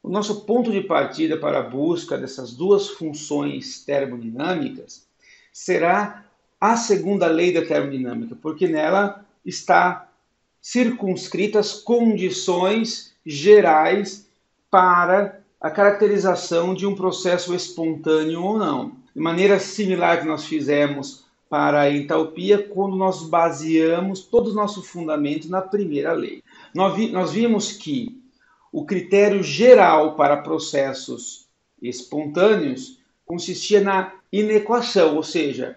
O nosso ponto de partida para a busca dessas duas funções termodinâmicas será a segunda lei da termodinâmica, porque nela está circunscritas condições gerais para a caracterização de um processo espontâneo ou não. De maneira similar que nós fizemos para a entalpia, quando nós baseamos todo o nosso fundamento na primeira lei. Nós vimos que o critério geral para processos espontâneos consistia na inequação, ou seja,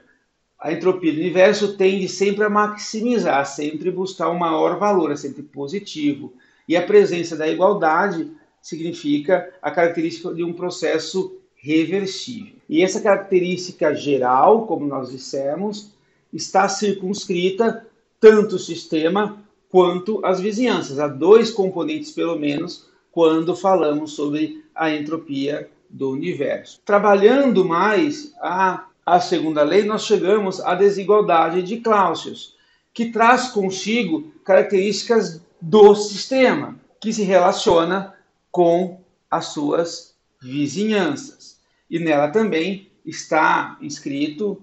a entropia do universo tende sempre a maximizar, sempre buscar um maior valor, é sempre positivo. E a presença da igualdade significa a característica de um processo reversível. E essa característica geral, como nós dissemos, está circunscrita tanto o sistema quanto as vizinhanças. Há dois componentes, pelo menos, quando falamos sobre a entropia do universo. Trabalhando mais a segunda lei, nós chegamos à desigualdade de Clausius, que traz consigo características do sistema, que se relaciona com as suas vizinhanças. E nela também está inscrito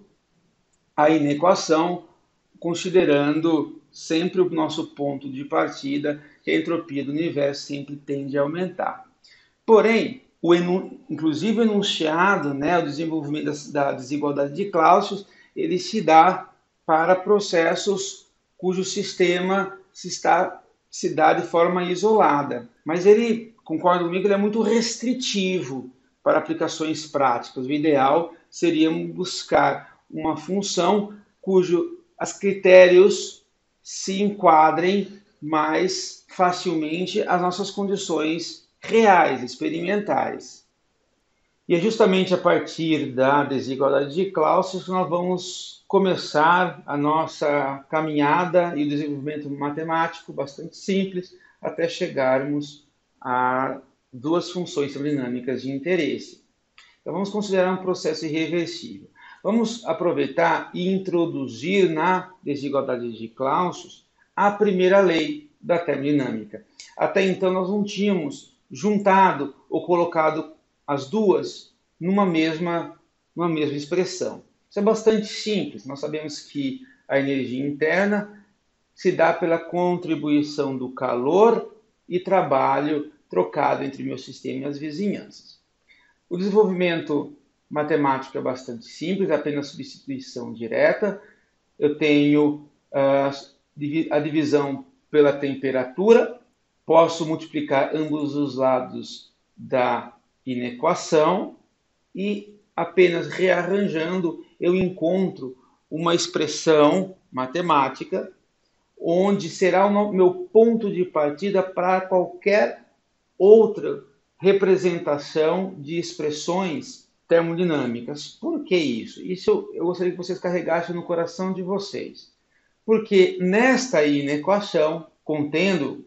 a inequação, considerando sempre o nosso ponto de partida, que a entropia do universo sempre tende a aumentar. Porém, inclusive o enunciado, o desenvolvimento da desigualdade de Clausius, ele se dá para processos cujo sistema se dá de forma isolada. Mas ele, concorda comigo, ele é muito restritivo para aplicações práticas. O ideal seria buscar uma função cujos critérios se enquadrem mais facilmente às nossas condições reais, experimentais. E é justamente a partir da desigualdade de Clausius que nós vamos começar a nossa caminhada e o desenvolvimento matemático bastante simples até chegarmos a duas funções termodinâmicas de interesse. Então vamos considerar um processo irreversível. Vamos aproveitar e introduzir na desigualdade de Clausius a primeira lei da termodinâmica. Até então nós não tínhamos juntado ou colocado as duas numa mesma expressão. Isso é bastante simples. Nós sabemos que a energia interna se dá pela contribuição do calor e trabalho trocado entre meu sistema e as vizinhanças. O desenvolvimento matemático é bastante simples, apenas substituição direta. Eu tenho a divisão pela temperatura, posso multiplicar ambos os lados da inequação e apenas rearranjando eu encontro uma expressão matemática onde será o meu ponto de partida para qualquer outra representação de expressões termodinâmicas. Por que isso? Isso eu gostaria que vocês carregassem no coração de vocês. Porque nesta inequação, contendo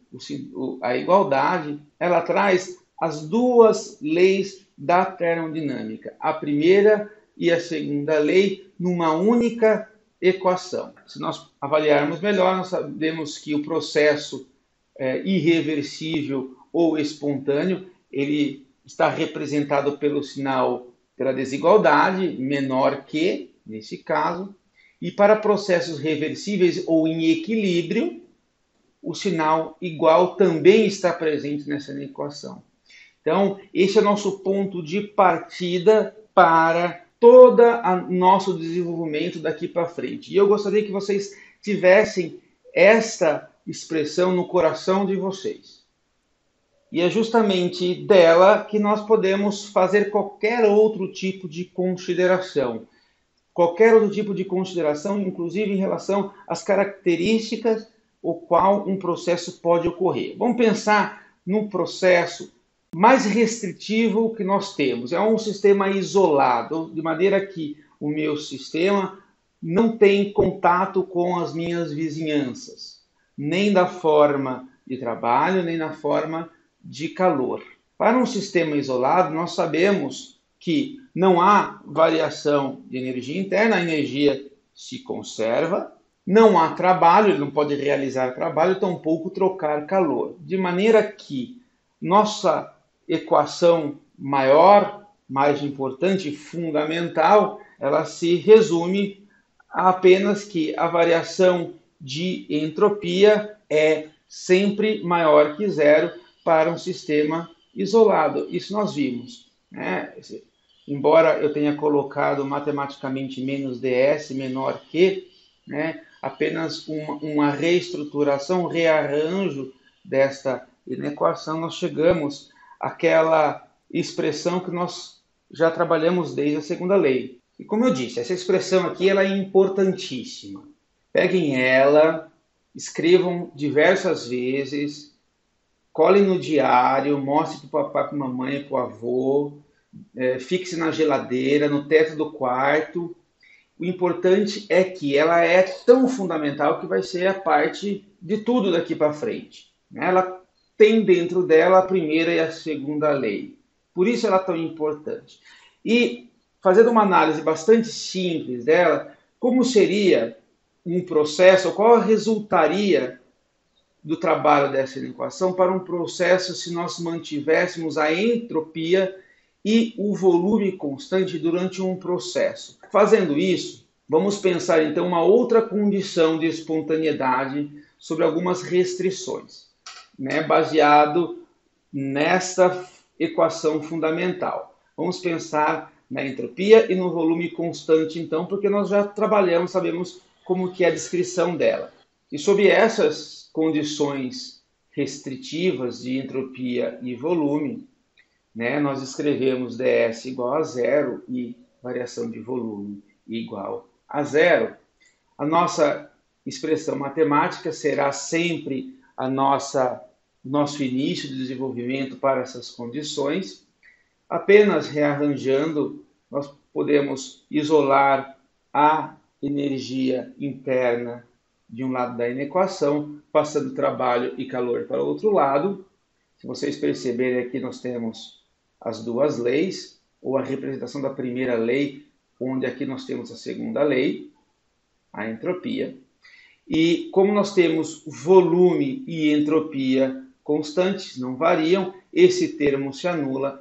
a igualdade, ela traz as duas leis da termodinâmica, a primeira e a segunda lei, numa única equação. Se nós avaliarmos melhor, nós sabemos que o processo irreversível ou espontâneo, ele está representado pelo sinal pela desigualdade, menor que, nesse caso, e para processos reversíveis ou em equilíbrio, o sinal igual também está presente nessa equação. Então, esse é o nosso ponto de partida para todo o nosso desenvolvimento daqui para frente. E eu gostaria que vocês tivessem esta expressão no coração de vocês. E é justamente dela que nós podemos fazer qualquer outro tipo de consideração. Qualquer outro tipo de consideração, inclusive em relação às características o qual um processo pode ocorrer. Vamos pensar num processo mais restritivo que nós temos. É um sistema isolado, de maneira que o meu sistema não tem contato com as minhas vizinhanças, nem da forma de trabalho, nem na forma de calor. Para um sistema isolado, nós sabemos que não há variação de energia interna, a energia se conserva, não há trabalho, ele não pode realizar trabalho, tampouco trocar calor. De maneira que nossa equação maior, mais importante, fundamental, ela se resume a apenas que a variação de entropia é sempre maior que zero para um sistema isolado. Isso nós vimos, né? Embora eu tenha colocado matematicamente menos ds menor que, né, apenas uma reestruturação, um rearranjo desta equação, nós chegamos àquela expressão que nós já trabalhamos desde a segunda lei. E como eu disse, essa expressão aqui ela é importantíssima. Peguem ela, escrevam diversas vezes, colhem no diário, mostrem para o papai, para a mamãe, para o avô, fixe na geladeira, no teto do quarto. O importante é que ela é tão fundamental que vai ser a parte de tudo daqui para frente. Ela tem dentro dela a primeira e a segunda lei. Por isso ela é tão importante. E fazendo uma análise bastante simples dela, como seria um processo, qual resultaria do trabalho dessa equação para um processo se nós mantivéssemos a entropia e o volume constante durante um processo. Fazendo isso, vamos pensar então uma outra condição de espontaneidade sobre algumas restrições, né, baseado nesta equação fundamental. Vamos pensar na entropia e no volume constante então, porque nós já trabalhamos, sabemos como que é a descrição dela. E sob essas condições restritivas de entropia e volume, né, nós escrevemos ds igual a zero e variação de volume igual a zero. A nossa expressão matemática será sempre nosso início de desenvolvimento para essas condições. Apenas rearranjando, nós podemos isolar a energia interna de um lado da equação, passando trabalho e calor para o outro lado. Se vocês perceberem aqui, nós temos as duas leis, ou a representação da primeira lei, onde aqui nós temos a segunda lei, a entropia. E como nós temos volume e entropia constantes, não variam, esse termo se anula,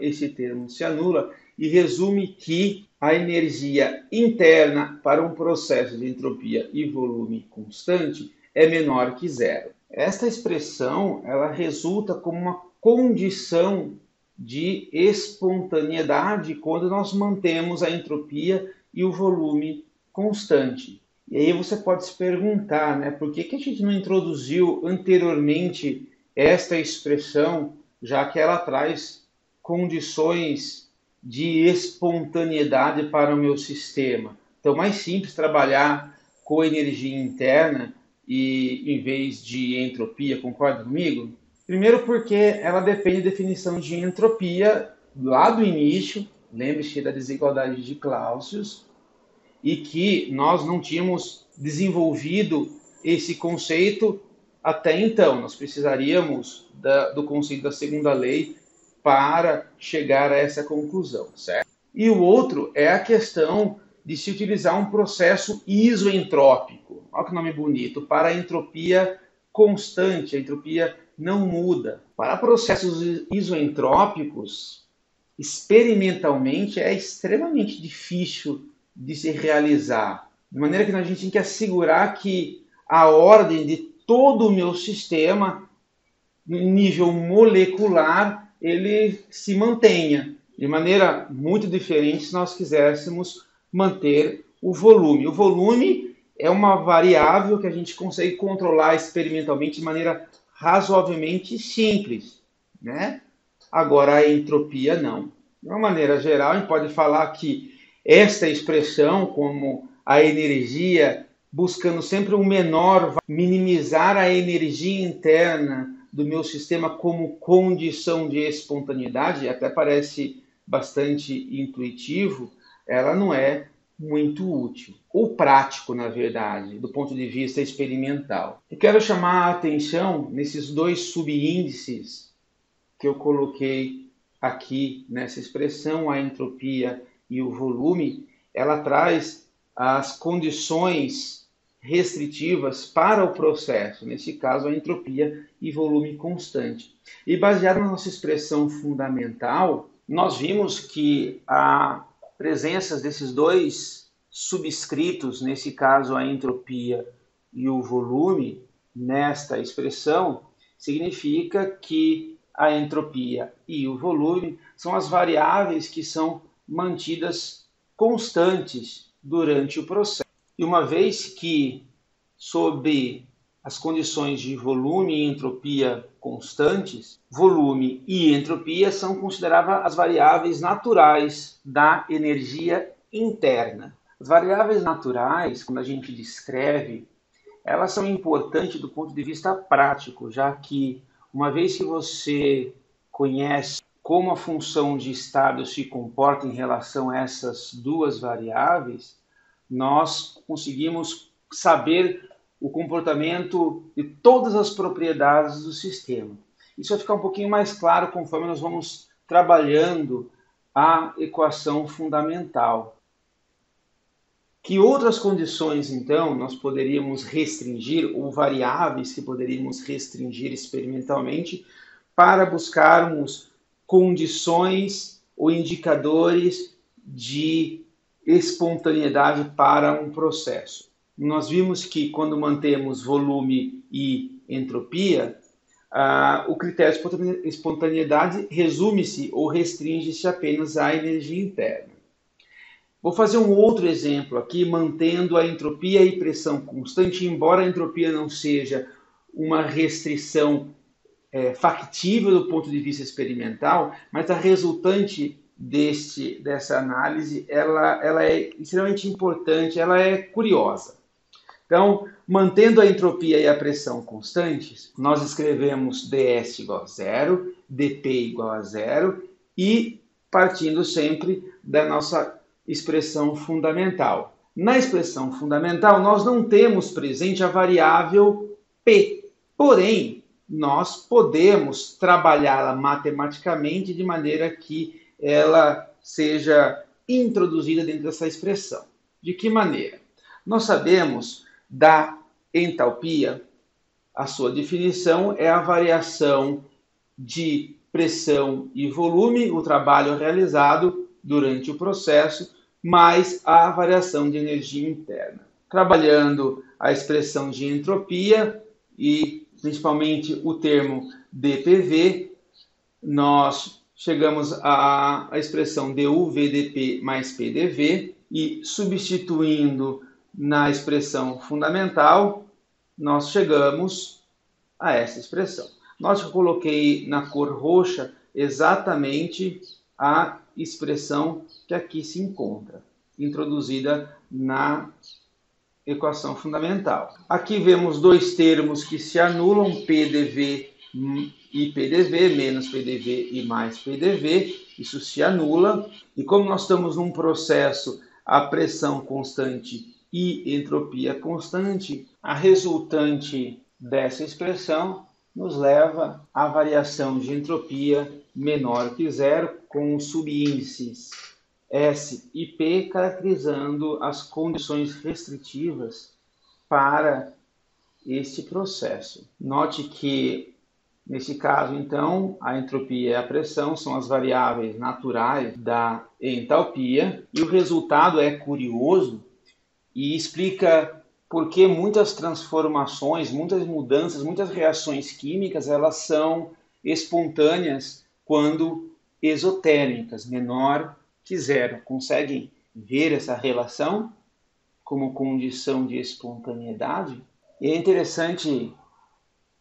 e resume que a energia interna para um processo de entropia e volume constante é menor que zero. Esta expressão ela resulta como uma condição de espontaneidade quando nós mantemos a entropia e o volume constante. E aí você pode se perguntar, né, por que a gente não introduziu anteriormente esta expressão, já que ela traz condições de espontaneidade para o meu sistema. Então, mais simples trabalhar com energia interna e em vez de entropia, concorda comigo? Primeiro porque ela depende da definição de entropia lá do início, lembre-se da desigualdade de Clausius, e que nós não tínhamos desenvolvido esse conceito até então. Nós precisaríamos do conceito da segunda lei para chegar a essa conclusão, certo? E o outro é a questão de se utilizar um processo isoentrópico, olha que nome bonito, para a entropia constante, a entropia não muda. Para processos isoentrópicos, experimentalmente é extremamente difícil de se realizar, de maneira que a gente tem que assegurar que a ordem de todo o meu sistema, no nível molecular, ele se mantenha, de maneira muito diferente se nós quiséssemos manter o volume. O volume é uma variável que a gente consegue controlar experimentalmente de maneira razoavelmente simples, né? Agora a entropia não. De uma maneira geral, a gente pode falar que esta expressão, como a energia, buscando sempre um menor, minimizar a energia interna do meu sistema como condição de espontaneidade, até parece bastante intuitivo, ela não é muito útil, ou prático, na verdade, do ponto de vista experimental. Eu quero chamar a atenção nesses dois subíndices que eu coloquei aqui nessa expressão, a entropia e o volume. Ela traz as condições restritivas para o processo, nesse caso a entropia e volume constante. E baseado na nossa expressão fundamental, nós vimos que a presença desses dois subscritos, nesse caso a entropia e o volume, nesta expressão, significa que a entropia e o volume são as variáveis que são mantidas constantes durante o processo. E uma vez que, sob as condições de volume e entropia constantes, volume e entropia são consideradas as variáveis naturais da energia interna. As variáveis naturais, quando a gente descreve, elas são importantes do ponto de vista prático, já que uma vez que você conhece como a função de estado se comporta em relação a essas duas variáveis, nós conseguimos saber o comportamento de todas as propriedades do sistema. Isso vai ficar um pouquinho mais claro conforme nós vamos trabalhando a equação fundamental. Que outras condições, então, nós poderíamos restringir, ou variáveis que poderíamos restringir experimentalmente, para buscarmos condições ou indicadores de espontaneidade para um processo? Nós vimos que quando mantemos volume e entropia, o critério de espontaneidade resume-se ou restringe-se apenas à energia interna. Vou fazer um outro exemplo aqui, mantendo a entropia e pressão constante, embora a entropia não seja uma restrição factível do ponto de vista experimental, mas a resultante dessa análise ela é extremamente importante, ela é curiosa. Então, mantendo a entropia e a pressão constantes, nós escrevemos ds igual a zero, dp igual a zero e partindo sempre da nossa expressão fundamental. Na expressão fundamental, nós não temos presente a variável p, porém, nós podemos trabalhá-la matematicamente de maneira que ela seja introduzida dentro dessa expressão. De que maneira? Nós sabemos da entalpia, a sua definição é a variação de pressão e volume, o trabalho realizado durante o processo, mais a variação de energia interna. Trabalhando a expressão de entropia e principalmente o termo dPV, nós chegamos à expressão dUVdP mais PdV e substituindo na expressão fundamental, nós chegamos a essa expressão. Note que eu coloquei na cor roxa exatamente a expressão que aqui se encontra, introduzida na equação fundamental. Aqui vemos dois termos que se anulam, PDV e PDV, menos PDV e mais PDV, isso se anula. E como nós estamos num processo a pressão constante e entropia constante, a resultante dessa expressão nos leva à variação de entropia menor que zero, com os subíndices S e P caracterizando as condições restritivas para este processo. Note que, nesse caso, então, a entropia e a pressão são as variáveis naturais da entalpia, e o resultado é curioso e explica por que muitas transformações, muitas mudanças, muitas reações químicas, elas são espontâneas quando exotérmicas, menor que zero. Conseguem ver essa relação como condição de espontaneidade? E é interessante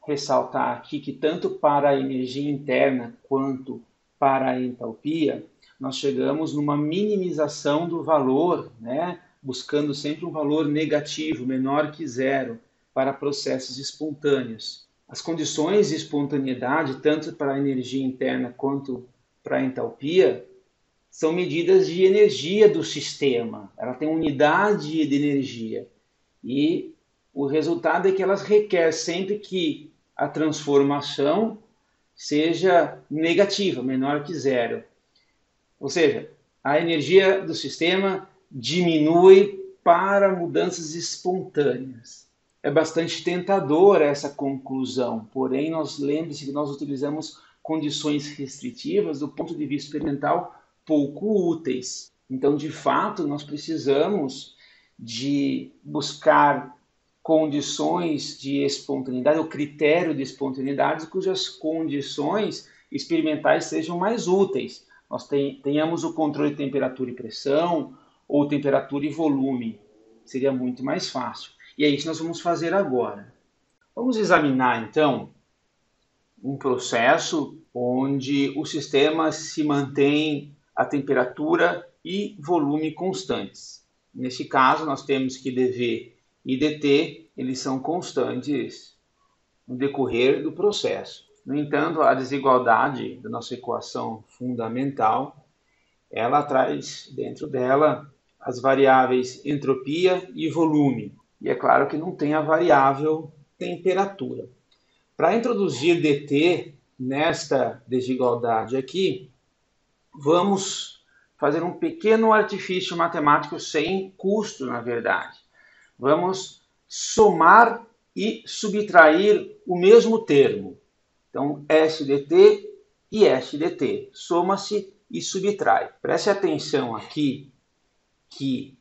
ressaltar aqui que tanto para a energia interna quanto para a entalpia, nós chegamos numa minimização do valor, né? Buscando sempre um valor negativo, menor que zero, para processos espontâneos. As condições de espontaneidade, tanto para a energia interna quanto para a entalpia, são medidas de energia do sistema. Ela tem unidade de energia. E o resultado é que elas requerem sempre que a transformação seja negativa, menor que zero. Ou seja, a energia do sistema diminui para mudanças espontâneas. É bastante tentadora essa conclusão, porém, lembre-se que nós utilizamos condições restritivas do ponto de vista experimental pouco úteis. Então, de fato, nós precisamos de buscar condições de espontaneidade, o critério de espontaneidade, cujas condições experimentais sejam mais úteis. Nós tenhamos o controle de temperatura e pressão, ou temperatura e volume. Seria muito mais fácil. E é isso que nós vamos fazer agora. Vamos examinar, então, um processo onde o sistema se mantém a temperatura e volume constantes. Neste caso, nós temos que dV e dt, eles são constantes no decorrer do processo. No entanto, a desigualdade da nossa equação fundamental, ela traz dentro dela as variáveis entropia e volume. E é claro que não tem a variável temperatura. Para introduzir dt nesta desigualdade aqui, vamos fazer um pequeno artifício matemático sem custo, na verdade. Vamos somar e subtrair o mesmo termo. Então, SDT e SDT. Soma-se e subtrai. Preste atenção aqui que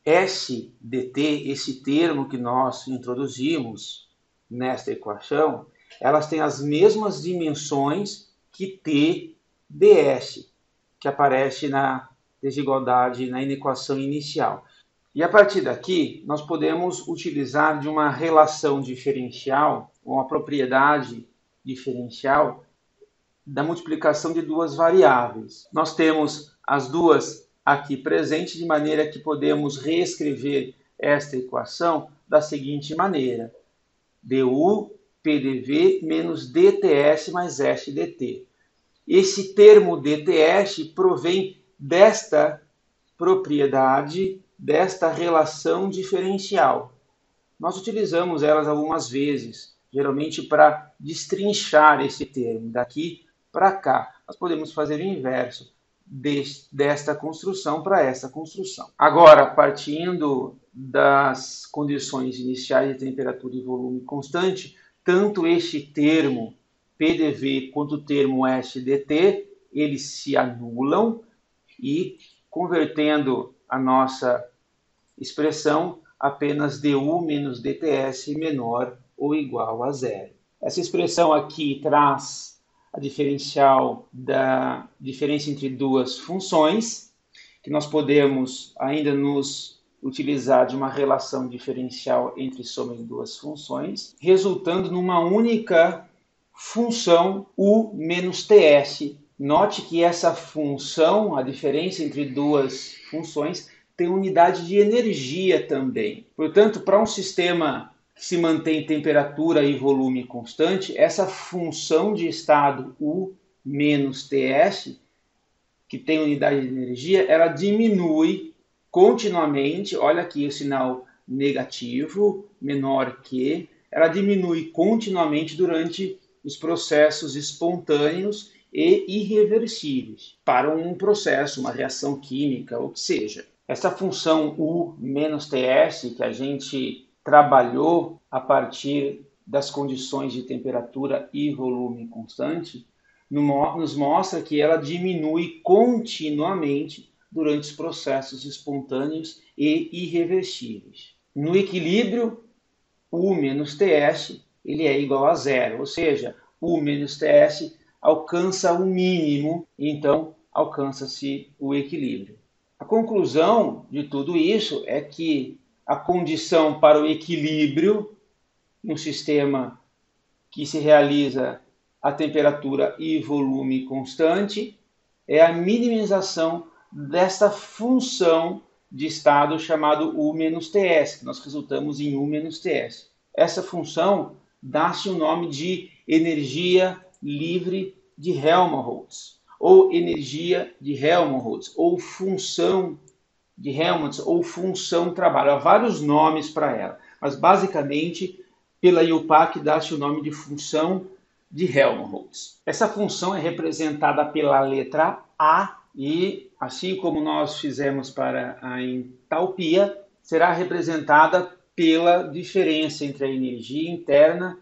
SDT, esse termo que nós introduzimos nesta equação, elas têm as mesmas dimensões que TdS, que aparece na desigualdade, na inequação inicial. E a partir daqui, nós podemos utilizar de uma relação diferencial, uma propriedade diferencial, da multiplicação de duas variáveis. Nós temos as duas aqui presentes, de maneira que podemos reescrever esta equação da seguinte maneira: du pdv menos dts mais sdt. Esse termo dts provém desta propriedade, desta relação diferencial. Nós utilizamos elas algumas vezes, geralmente para destrinchar esse termo, daqui para cá. Nós podemos fazer o inverso desta construção para essa construção. Agora, partindo das condições iniciais de temperatura e volume constante, tanto este termo PDV quanto o termo SDT, eles se anulam e, convertendo a nossa expressão, apenas du menos dts menor ou igual a zero. Essa expressão aqui traz a diferencial da diferença entre duas funções, que nós podemos ainda nos utilizar de uma relação diferencial entre soma de duas funções, resultando numa única função u menos ts. Note que essa função, a diferença entre duas funções, tem unidade de energia também. Portanto, para um sistema que se mantém temperatura e volume constante, essa função de estado U menos TS, que tem unidade de energia, ela diminui continuamente, olha aqui o sinal negativo, menor que, ela diminui continuamente durante os processos espontâneos e irreversíveis, para um processo, uma reação química, ou que seja. Essa função U menos TS, que a gente trabalhou a partir das condições de temperatura e volume constante, nos mostra que ela diminui continuamente durante os processos espontâneos e irreversíveis. No equilíbrio, U menos TS ele é igual a zero, ou seja, U menos TS alcança o mínimo, então alcança-se o equilíbrio. A conclusão de tudo isso é que a condição para o equilíbrio em um sistema que se realiza a temperatura e volume constante é a minimização desta função de estado chamado U menos TS, que nós resultamos em U menos TS. Essa função dá-se o nome de energia livre de Helmholtz, ou energia de Helmholtz, ou função de Helmholtz, ou função trabalho. Há vários nomes para ela, mas basicamente pela IUPAC dá-se o nome de função de Helmholtz. Essa função é representada pela letra A e, assim como nós fizemos para a entalpia, será representada pela diferença entre a energia interna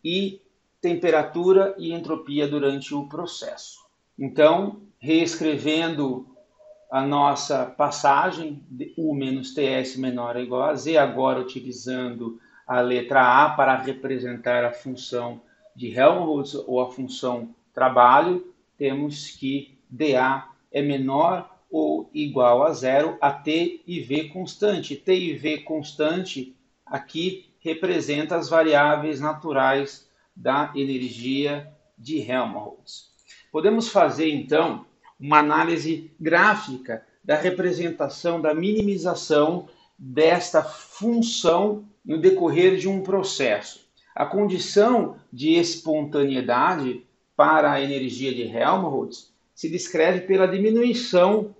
e temperatura e entropia durante o processo. Então, reescrevendo a nossa passagem, U menos TS menor ou igual a Z, agora utilizando a letra A para representar a função de Helmholtz ou a função trabalho, temos que dA é menor ou igual a zero a T e V constante. T e V constante aqui representa as variáveis naturais da energia de Helmholtz. Podemos fazer, então, uma análise gráfica da representação da minimização desta função no decorrer de um processo. A condição de espontaneidade para a energia de Helmholtz se descreve pela diminuição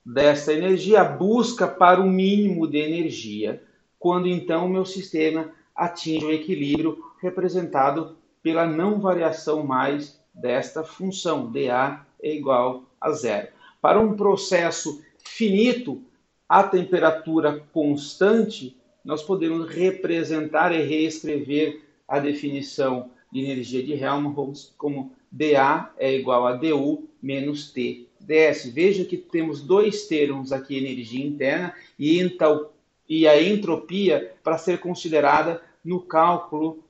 dessa energia, a busca para o mínimo de energia, quando então o meu sistema atinge o equilíbrio representado pela não variação mais desta função, dA é igual a zero. Para um processo finito, a temperatura constante, nós podemos representar e reescrever a definição de energia de Helmholtz como dA é igual a du menos T ds. Veja que temos dois termos aqui, energia interna e a entropia, para ser considerada no cálculo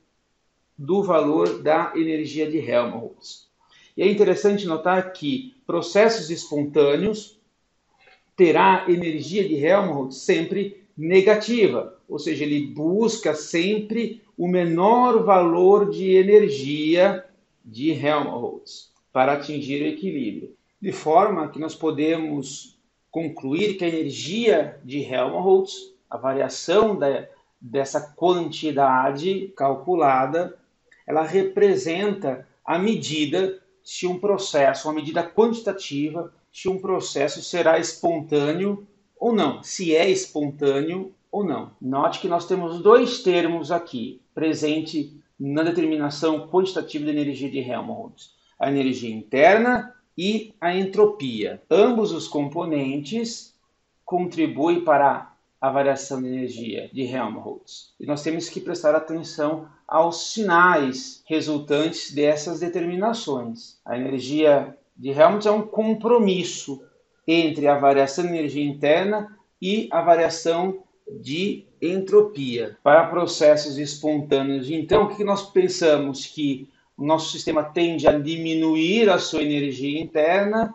do valor da energia de Helmholtz. E é interessante notar que processos espontâneos terá energia de Helmholtz sempre negativa, ou seja, ele busca sempre o menor valor de energia de Helmholtz para atingir o equilíbrio. De forma que nós podemos concluir que a energia de Helmholtz, a variação dessa quantidade calculada, ela representa a medida se um processo, uma medida quantitativa, se um processo será espontâneo ou não, se é espontâneo ou não. Note que nós temos dois termos aqui presente na determinação quantitativa da energia de Helmholtz: a energia interna e a entropia. Ambos os componentes contribuem para a variação de energia de Helmholtz. E nós temos que prestar atenção aos sinais resultantes dessas determinações. A energia de Helmholtz é um compromisso entre a variação de energia interna e a variação de entropia. Para processos espontâneos, então, o que nós pensamos? Que o nosso sistema tende a diminuir a sua energia interna,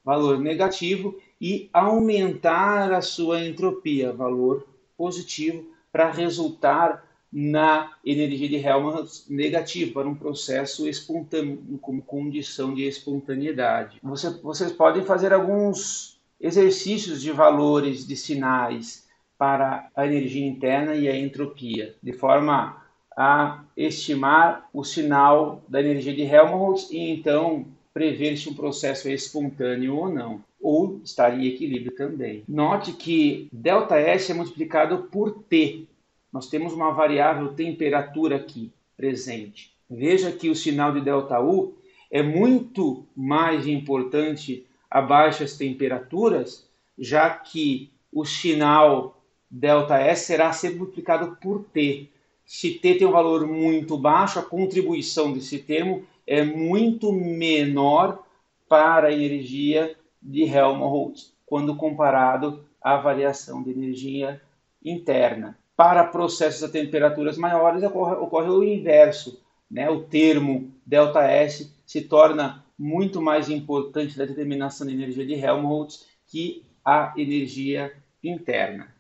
valor negativo, e aumentar a sua entropia, valor positivo, para resultar na energia de Helmholtz negativa, para um processo espontâneo, como condição de espontaneidade. Vocês podem fazer alguns exercícios de valores de sinais para a energia interna e a entropia, de forma a estimar o sinal da energia de Helmholtz e então prever se um processo é espontâneo ou não, ou estar em equilíbrio também. Note que ΔS é multiplicado por T. Nós temos uma variável temperatura aqui presente. Veja que o sinal de ΔU é muito mais importante a baixas temperaturas, já que o sinal ΔS será sempre multiplicado por T. Se T tem um valor muito baixo, a contribuição desse termo é muito menor para a energia de Helmholtz, quando comparado à variação de energia interna. Para processos a temperaturas maiores, ocorre o inverso, né? O termo ΔS se torna muito mais importante na determinação da energia de Helmholtz que a energia interna.